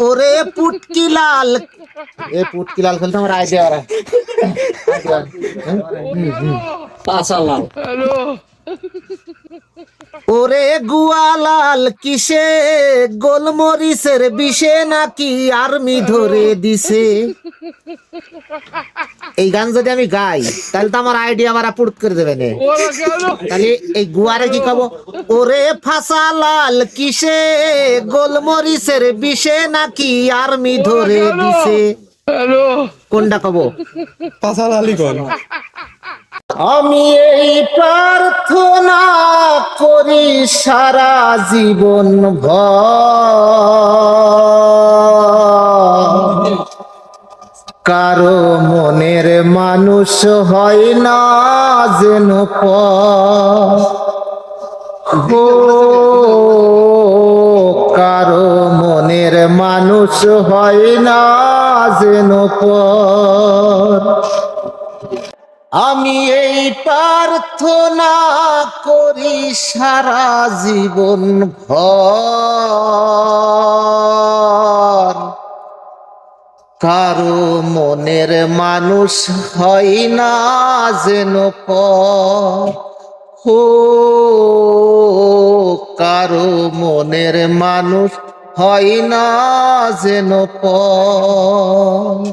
ওরে পুটকিলাল, এ পুটকিলাল খেলতে আমার আইডিয়া আর পাশালাল ওরে গুয়ালাল কিসে গোলমরিচের বিষে নাকি আর্মি ধরে দিছে। এই গান যদি আমি গাই তাহলে তো আমার আইডিয়া আমার পুট করে দেবে না। তাহলে এই গুয়ারে কি কব, ওরে ফাসালাল কিসে গোলমরিচের বিষে নাকি আর্মি ধরে দিছে, কোনটা কব? পাশালালি কোন? আমি এই প্রার্থনা করি সারা জীবন ভর, কারো মনের মানুষ হয় না যেন পর। গো কারো মনের মানুষ হয় না যেন পর। আমি এই প্রার্থনা করি সারা জীবন ভর, কারো মনের মানুষ হয় না যেন পর। ও কারো মনের মানুষ হয় না যেন পর।